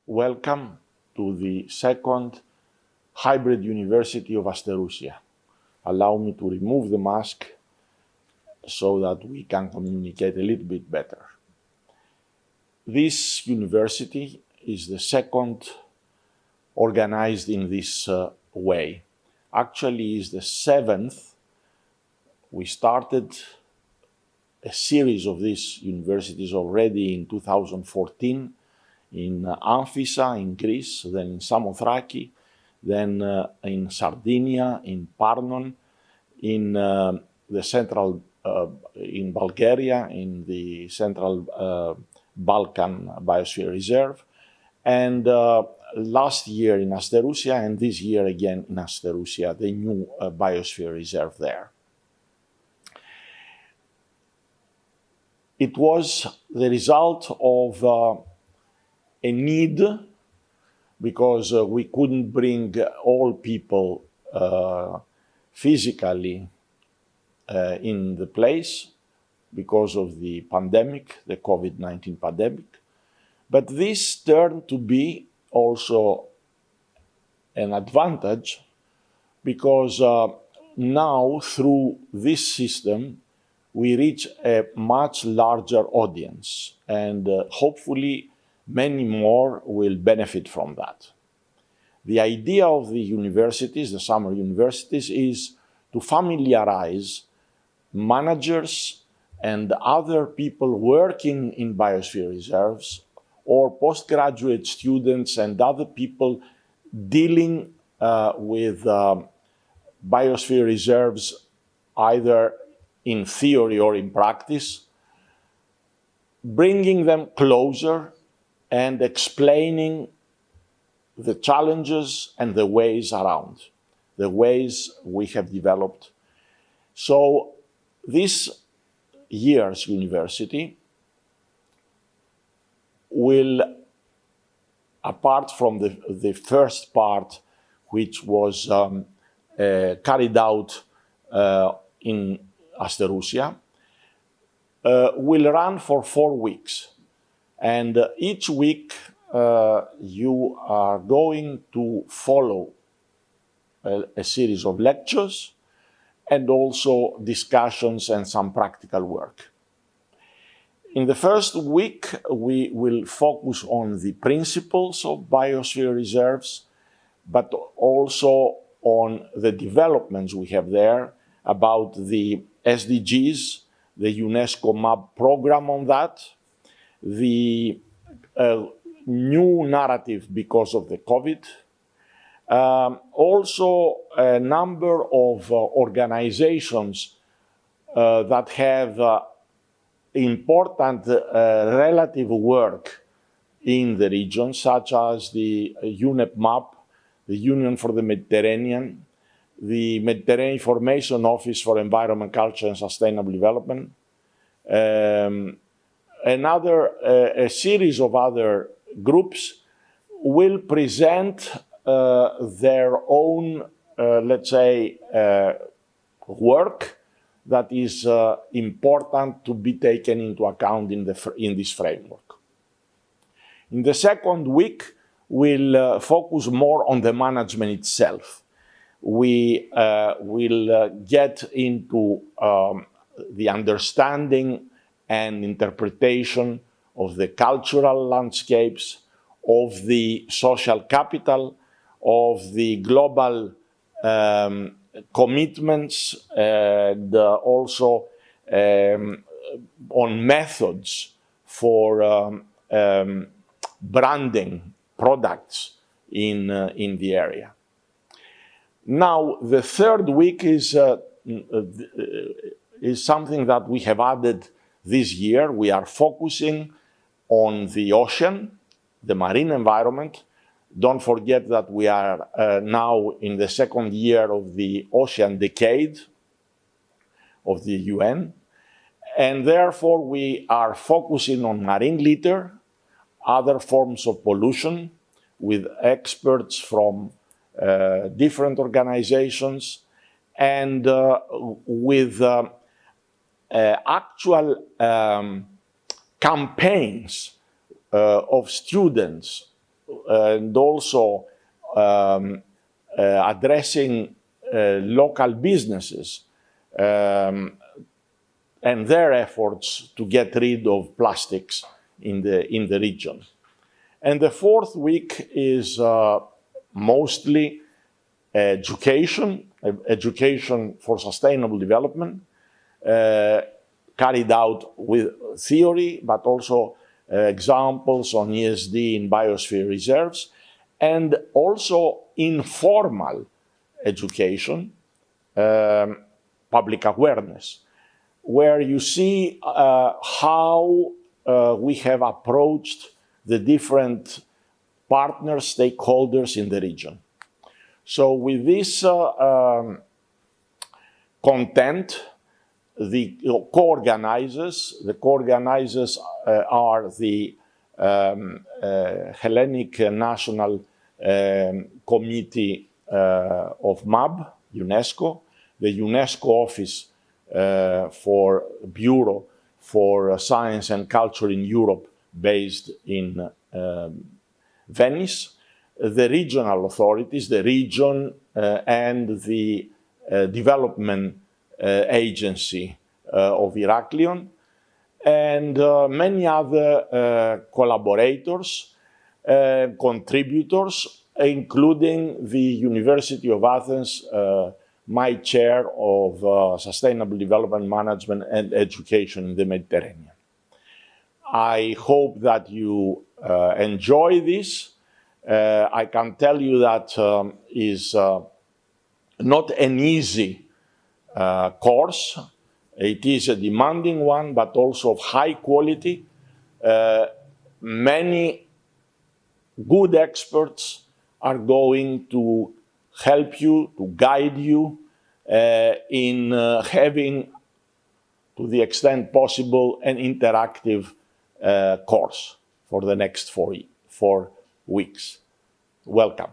Welcome to the second Hybrid University of Asterousia. Allow me to remove the mask so that we can communicate a little bit better. This university is the second organized in this way. Actually, is the seventh. We started a series of these universities already in 2014 in Amphissa in Greece, then in Samothraki, then in Sardinia, in Parnon, in the central, in Bulgaria, in the Central Balkan Biosphere Reserve, and last year in Asterousia, and this year again in Asterousia, the new Biosphere Reserve there. It was the result of a need, because we couldn't bring all people physically in the place because of the pandemic, the COVID-19 pandemic. But this turned to be also an advantage, because now through this system we reach a much larger audience, and hopefully many more will benefit from that. The idea of the universities, the summer universities, is to familiarize managers and other people working in biosphere reserves, or postgraduate students and other people dealing with biosphere reserves, either in theory or in practice, bringing them closer and explaining the challenges and the ways around, the ways we have developed. So this year's university will, apart from the first part, which was carried out in Asterousia, will run for 4 weeks. And each week you are going to follow a series of lectures and also discussions and some practical work. In the first week, we will focus on the principles of biosphere reserves, but also on the developments we have there about the SDGs, the UNESCO MAP program on that, the new narrative because of the COVID, also a number of organizations that have important relative work in the region, such as the UNEP MAP, the Union for the Mediterranean, the Mediterranean Information Office for Environment, Culture and Sustainable Development, a series of other groups will present their own, let's say, work that is important to be taken into account in this framework. In the second week, we'll focus more on the management itself. We will get into the understanding and interpretation of the cultural landscapes, of the social capital, of the global commitments, and also on methods for branding products in the area. Now, the third week is something that we have added this year. We are focusing on the ocean, the marine environment. Don't forget that we are now in the second year of the Ocean Decade of the UN, and therefore we are focusing on marine litter, other forms of pollution, with experts from different organizations, and with actual campaigns of students and also addressing local businesses and their efforts to get rid of plastics in the region. And the fourth week is mostly education for sustainable development, carried out with theory, but also examples on ESD in biosphere reserves, and also informal education, public awareness, where you see how we have approached the different partners, stakeholders in the region. So with this content, the co-organizers are the Hellenic National Committee of MAB, UNESCO, the UNESCO Office for Bureau for Science and Culture in Europe, based in Venice, the regional authorities, the region and the development agency of Heraklion, and many other collaborators, contributors, including the University of Athens, my chair of Sustainable Development Management and Education in the Mediterranean. I hope that you enjoy this. I can tell you that is not an easy course. It is a demanding one, but also of high quality. Many good experts are going to help you, to guide you in having, to the extent possible, an interactive course for the next 4 weeks. Welcome.